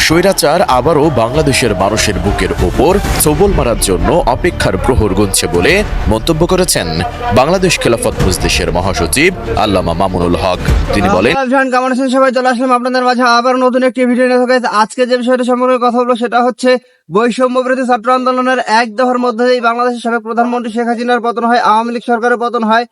স্বৈরাচার আবারও বাংলাদেশের মানুষের বুকের ওপর সবল মারার জন্য অপেক্ষার প্রহর গুনছে বলে মন্তব্য করেছেন বাংলাদেশ খেলাফত মজলিসের মহাসচিব আল্লামা মামুনুল হক। তিনি বলেন, কেমন আছেন সবাই? চলে আসলাম আপনাদের মাঝে আবার নতুন একটি ভিডিও নিয়ে। আজকে যে বিষয়টা সম্পর্কে কথা বলবো সেটা হচ্ছে বৈষম্য বিরোধী ছাত্র আন্দোলনের এক দফার মধ্যে বাংলাদেশের সাবেক প্রধানমন্ত্রী শেখ হাসিনার পতন হয়, আওয়ামী লীগ সরকারের পতন হয়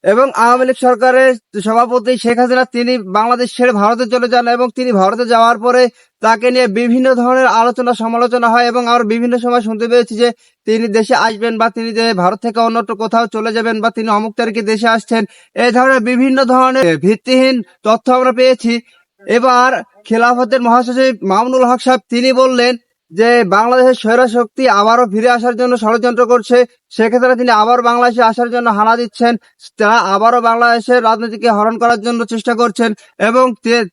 এবং আওয়ামী লীগ সরকারের সভাপতি শেখ হাসিনা তিনি বাংলাদেশ ছেড়ে ভারতে চলে যান এবং তিনি ভারতে যাওয়ার পরে তাকে নিয়ে বিভিন্ন ধরনের আলোচনা সমালোচনা হয় এবং আমরা বিভিন্ন সময় শুনতে পেয়েছি যে তিনি দেশে আসবেন বা তিনি ভারত থেকে অন্যত্র কোথাও চলে যাবেন বা তিনি অমুক তারিখে দেশে আসছেন, এই ধরনের বিভিন্ন ধরনের ভিত্তিহীন তথ্য আমরা পেয়েছি। এবার খেলাফতের মহাসচিব মামুনুল হক সাহেব তিনি বললেন যে বাংলাদেশের স্বৈরা শক্তি আবারও ফিরে আসার জন্য ষড়যন্ত্র করছে, সেক্ষেত্রে তিনি আবার বাংলাদেশে আসার জন্য হানা দিচ্ছেন, তারা আবারও বাংলাদেশের রাজনীতিকে হরণ করার জন্য চেষ্টা করছেন এবং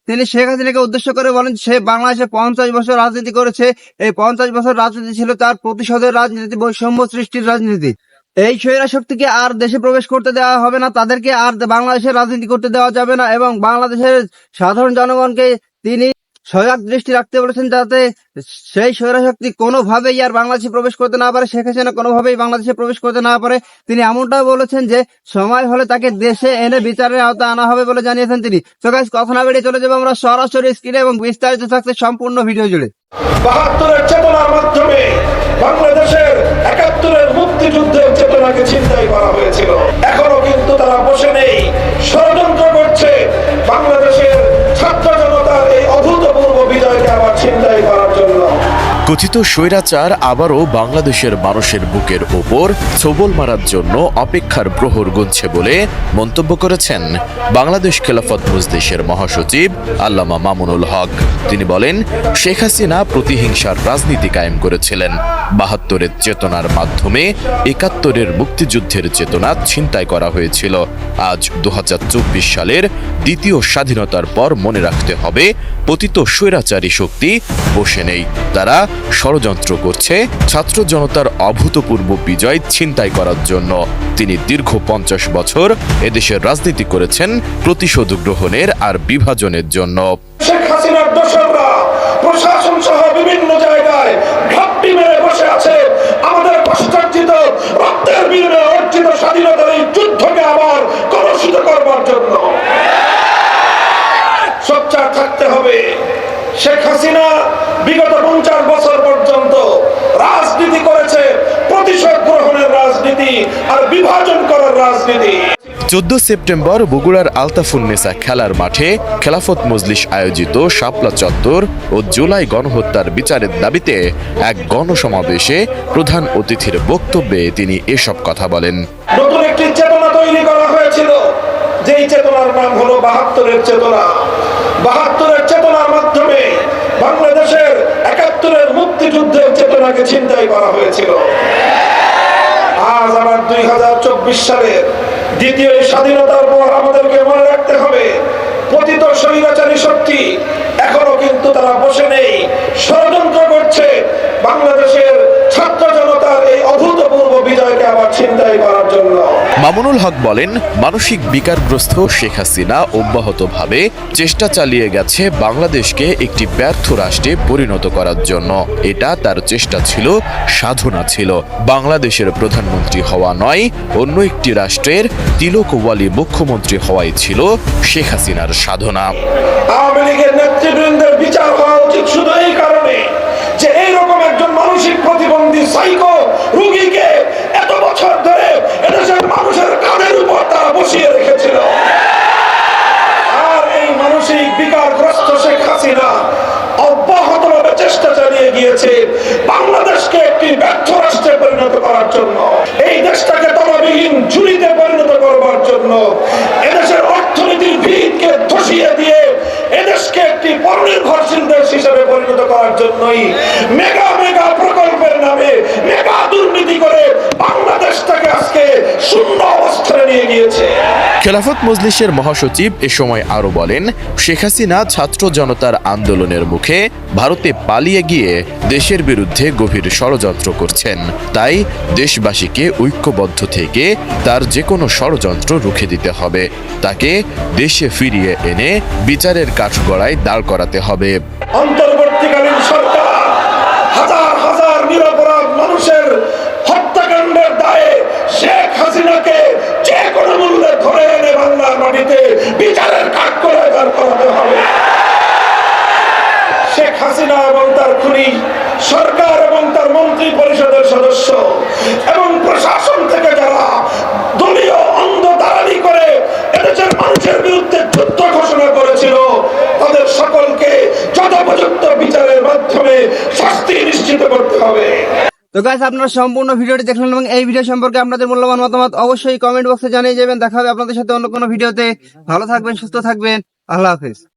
তিনি শেখ হাসিনাকে উদ্দেশ্য করে বলেন সে বাংলাদেশে 50 বছর রাজনীতি করেছে, এই 50 বছর রাজনীতি ছিল তার প্রতিশোধের রাজনীতি, বৈষম্য সৃষ্টির রাজনীতি। এই স্বৈরা শক্তিকে আর দেশে প্রবেশ করতে দেওয়া হবে না, তাদেরকে আর বাংলাদেশের রাজনীতি করতে দেওয়া যাবে না এবং বাংলাদেশের সাধারণ জনগণকে তিনি সজাগ দৃষ্টি রাখতে বলেছেন যাতে সেই স্বৈরাশক্তি কোনোভাবেই আর বাংলাদেশে প্রবেশ করতে না পারে, শেখ হাসিনা কোনোভাবেই বাংলাদেশে প্রবেশ করতে না পারে। তিনি এমনটাও বলেছেন যে সময় হলে তাকে দেশে এনে বিচারের আওতায় আনা হবে বলে জানিয়েছেন তিনি। তো গাইস, কথা না বেরিয়ে চলে যাবো আমরা সরাসরি স্ক্রিনে এবং বিস্তারিত থাকছে সম্পূর্ণ ভিডিও জুড়ে। ৭২-এর চেতনার মাধ্যমে বাংলাদেশের ৭১-এর মুক্তিযুদ্ধের চেতনাকে ছিনতাই করা হয়েছিল। এখনো কিন্তু তারা বসে নেই, ষড়যন্ত্র করছে বাংলাদেশের ছাত্র জনতার এই অভূতপূর্ব বিজয়কে আবার ছিনতাই করার জন্য। কথিত স্বৈরাচার আবারও বাংলাদেশের মানুষের বুকের ওপর সবল মারার জন্য অপেক্ষার প্রহর গুনছে বলে মন্তব্য করেছেন বাংলাদেশ খেলাফত মজলিসের মহাসচিব আল্লামা মামুনুল হক। তিনি বলেন, শেখ হাসিনা প্রতিহিংসার রাজনীতি কায়েম করেছিলেন। ৭২-এর চেতনার মাধ্যমে ৭১-এর মুক্তিযুদ্ধের চেতনা ছিনতাই করা হয়েছিল। আজ ২০২৪ সালের দ্বিতীয় স্বাধীনতার পর মনে রাখতে হবে পতিত স্বৈরাচারী শক্তি বসে নেই, তারা ষড়যন্ত্র করছে ছাত্র জনতার অভূতপূর্ব বিজয় ছিনতাই করার জন্য। তিনি দীর্ঘ ৫০ বছর এদেশের রাজনীতি করেছেন প্রতিশোধ গ্রহণের আর বিভাজনের জন্য। শেখ হাসিনার দোসররা প্রশাসন সহ বিভিন্ন জায়গায় ঘাপটি মেরে বসে আছে আমাদের কষ্টার্জিত রক্তের বিনিময়ে অর্জিত স্বাধীনতার এই যুদ্ধকে আবার কলুষিত করবার জন্য। সোচ্চার থাকতে হবে। শেখ হাসিনা বিগত ৫০ বছর পর্যন্ত রাজনীতি করেছে প্রতিশোধ গ্রহণের রাজনীতি আর বিভাজন করার রাজনীতি। ১৪ সেপ্টেম্বর বগুড়ার আলতাফুন্নেসা খেলার মাঠে খেলাফত মজলিস আয়োজিত শাপলা চত্বর ও জুলাই গণহত্যার বিচারের দাবিতে এক গণসমাবেশে প্রধান অতিথির বক্তব্যে তিনি এসব কথা বলেন। নতুন একটি চেতনা তৈরি করা হয়েছিল, যেই চেতনার নাম হলো ৭২-এর চেতনা। ৭২-এর চেতনার মাধ্যমে বাংলাদেশের ৭১-এর মুক্তিযুদ্ধের চেতনাকে ছিনতাই করা হয়েছিল। আজ আবার ২০২৪ সালের দ্বিতীয় স্বাধীনতার পর আমাদেরকে মনে রাখতে হবে পতিত স্বৈরাচারী শক্তি এখনো কিন্তু তারা বসে নেই, ষড়যন্ত্র করছে বাংলাদেশের ছাত্র জনতার এই অভূতপূর্ব বিজয়কে আবার ছিনতাই করার জন্য। মামুনুল হক বলেন, মানসিক বিকারগ্রস্ত শেখ হাসিনা অব্যাহতভাবে চেষ্টা চালিয়ে গেছে বাংলাদেশকে একটি ব্যর্থ রাষ্ট্রে পরিণত করার জন্য। এটা তার চেষ্টা ছিল, সাধনা ছিল। বাংলাদেশের প্রধানমন্ত্রী হওয়া নয়, অন্য একটি রাষ্ট্রের তিলকওয়ালি মুখ্যমন্ত্রী হওয়াই ছিল শেখ হাসিনার সাধনা। আওয়ামী লীগের নেতৃবৃন্দের বিচার হওয়া উচিত শুধু এই কারণে যে এইরকম একজন মানসিক প্রতিবন্ধী সাইকো রোগীকে এত বছর ধরে এদেশের মানুষের কাঁধের উপর তারা বসিয়ে রেখেছিল। আর এই মানসিক বিকারগ্রস্ত শেখ হাসিনা অব্যাহতভাবে চেষ্টা চালিয়ে গিয়েছে বাংলাদেশকে একটি ব্যর্থ রাষ্ট্রে পরিণত করার জন্য, এই দেশটাকে তলাবিহীন ঝুড়িতে পরিণত করবার জন্য, এদেশের অর্থনীতির ভিতকে ধসিয়ে দিয়ে এদেশকে একটি পরনির্ভরশীল দেশ হিসেবে পরিণত করার জন্যই মেগা মেগা প্রকল্পের নামে মেগা দুর্নীতি করে বাংলাদেশটাকে আজকে শূন্য অবস্থানে নিয়ে গিয়েছে। খেলাফত মজলিসের মহাসচিব এ সময় আরো বলেন, শেখ হাসিনা ছাত্র জনতার আন্দোলনের মুখে ভারতে পালিয়ে গিয়ে দেশের বিরুদ্ধে গভীর ষড়যন্ত্র করছেন। তাই দেশবাসীকে ঐক্যবদ্ধ থেকে তার যে কোনো ষড়যন্ত্র রুখে দিতে হবে, তাকে দেশে ফিরিয়ে এনে বিচারের কাঠগড়ায় দাঁড় করাতে হবে। অন্তর্বর্তীকালীন আসামিকে বিচারের কাঠগড়ায় দাঁড় করাতে হবে। শেখ হাসিনা এবং তার খুনি সরকার এবং তার মন্ত্রী পরিষদের সদস্য এবং প্রশাসন থেকে যারা দলীয় অন্ধ দালালি করে এদেশের মানুষের বিরুদ্ধে যুদ্ধ ঘোষণা করেছিল, তাদের সকলকে যথোপযুক্ত বিচারের মাধ্যমে শাস্তি নিশ্চিত করতে হবে। তো গাইস, আপনারা সম্পূর্ণ ভিডিওটি দেখলেন এবং এই ভিডিও সম্পর্কে আপনাদের মূল্যবান মতামত অবশ্যই কমেন্ট বক্সে জানিয়ে যাবেন। দেখা হবে আপনাদের সাথে অন্য কোনো ভিডিওতে। ভালো থাকবেন, সুস্থ থাকবেন। আল্লাহ হাফেজ।